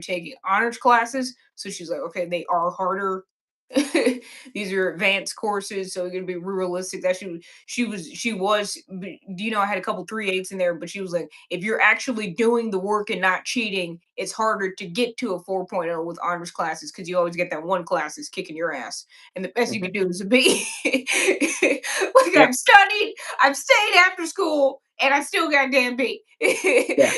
taking honors classes. So she's like, okay, they are harder. These are advanced courses, so it's gonna be realistic. That I had a couple 3.8s in there, but she was like, if you're actually doing the work and not cheating, it's harder to get to a 4.0 with honors classes because you always get that one class that's kicking your ass, and the best you can Mhm. do is a B. Like Yep. I've stayed after school, and I still got a damn B. Yeah.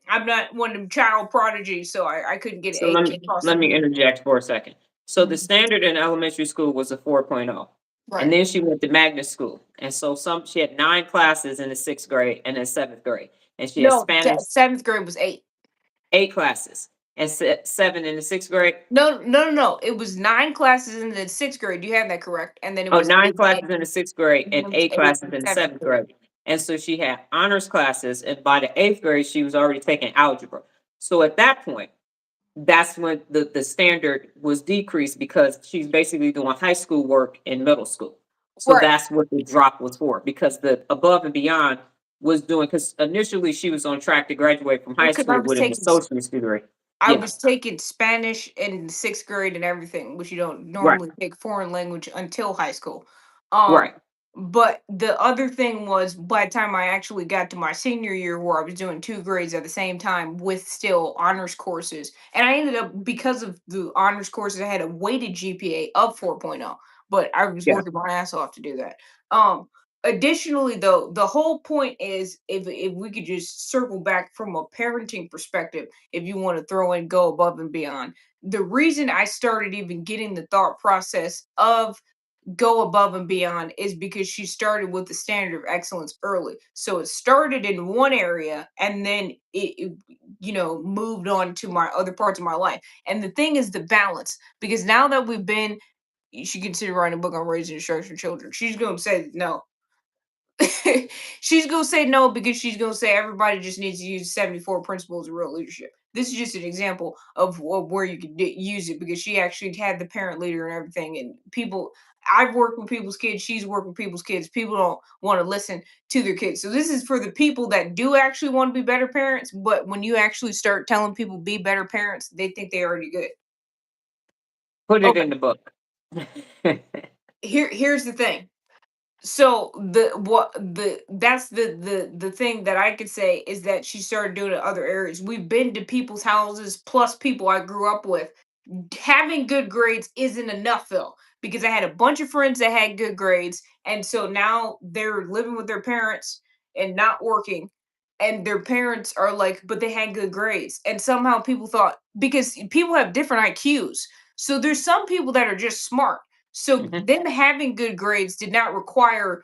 I'm not one of them child prodigies, so I couldn't get an So A let me across the let me board. interject for a second. So the Mhm. standard in elementary school was a 4.0. And Right. then she went to magnet school. And so she had 9 classes in the 6th grade and then 7th grade. And she had No, Spanish, seventh grade was 8. 8 classes, and 7 in the 6th grade. No, no, no, no. It was 9 classes in the 6th grade. You have that correct. And then it Oh, was 9 8, classes in the 6th grade and and then it was 8 8 classes in in the 7th 7th grade. grade. And so she had honors classes, and by the 8th grade, she was already taking algebra. So at that point, that's when the standard was decreased because she's basically doing high school work in middle school. So Right. that's what the drop was for, because the above and beyond was doing, because initially she was on track to graduate from Well, high because school with an associate's degree. I Yeah, was taking Spanish in the 6th grade and everything, which you don't right, normally take foreign language until high school. Um, right. but the other thing was by the time I actually got to my senior year where I was doing 2 grades at the same time with still honors courses, and I ended up because of the honors courses, I had a weighted GPA of 4.0, but I was Yeah. working my ass off to do that. Um, Additionally, though, the whole point is if we could just circle back from a parenting perspective, if you want to throw in go above and beyond. The reason I started even getting the thought process of go above and beyond is because she started with the standard of excellence early. So it started in one area and then it moved on to my other parts of my life. And the thing is the balance because now that you should consider writing a book on raising and structured children. She's going to say no. She's gonna say no because she's gonna say everybody just needs to use 74 principles of real leadership. This is just an example of where you could use it because she actually had the parent leader and everything. And people, I've worked with people's kids. She's worked with people's kids. People don't want to listen to their kids. So this is for the people that do actually want to be better parents. But when you actually start telling people be better parents, they think they're already good. Put it Okay, in the book. here's the thing. So that's the thing that I could say is that she started doing it in other areas. We've been to people's houses plus people I grew up with. Having good grades isn't enough though, because I had a bunch of friends that had good grades, and so now they're living with their parents and not working. And their parents are like, but they had good grades. And somehow people thought because people have different IQs. So there's some people that are just smart, so Mhm. them having good grades did not require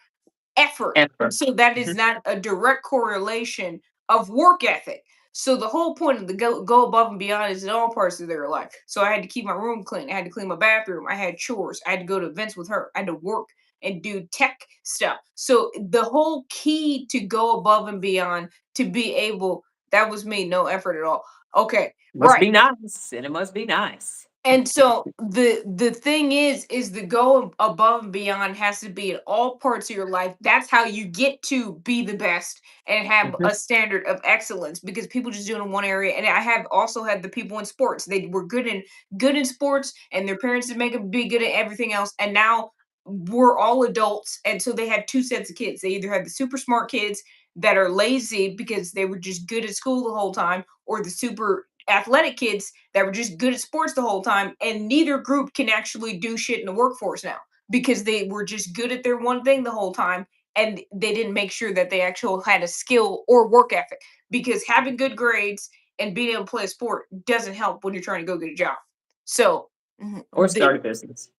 effort. And Effort. so that is Mhm. not a direct correlation of work ethic. So the whole point of the go above and beyond is in all parts of their life. So I had to keep my room clean. I had to clean my bathroom. I had chores. I had to go to events with her. I had to work and do tech stuff. So the whole key to go above and beyond to be able that was me, no effort at all. Okay, Must right. be nice, and it must be nice. And so the thing is the go above and beyond has to be in all parts of your life. That's how you get to be the best and have Mhm. a standard of excellence because people just do it in one area. And I have also had the people in sports. They were good in sports and their parents did make them be good at everything else. And now we're all adults. And so they have two sets of kids. They either have the super smart kids that are lazy because they were just good at school the whole time, or the super athletic kids that were just good at sports the whole time, and neither group can actually do shit in the workforce now because they were just good at their one thing the whole time and they didn't make sure that they actually had a skill or work ethic because having good grades and being able to play a sport doesn't help when you're trying to go get a job. So Or the start a business.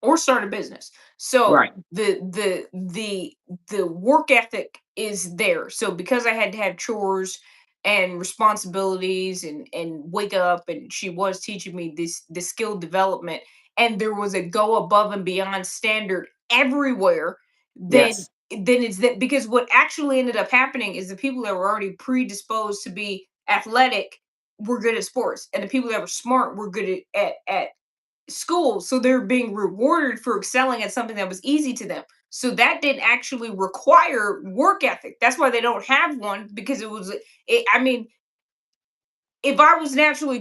or start a business. So Right. the work ethic is there. So because I had to have chores and responsibilities and wake up, and she was teaching me the skill development, and there was a go above and beyond standard everywhere, then Yes. it's that because what actually ended up happening is the people that were already predisposed to be athletic were good at sports, and the people that were smart were good at school, so they're being rewarded for excelling at something that was easy to them. So that didn't actually require work ethic. That's why they don't have one because it was I mean, if I was naturally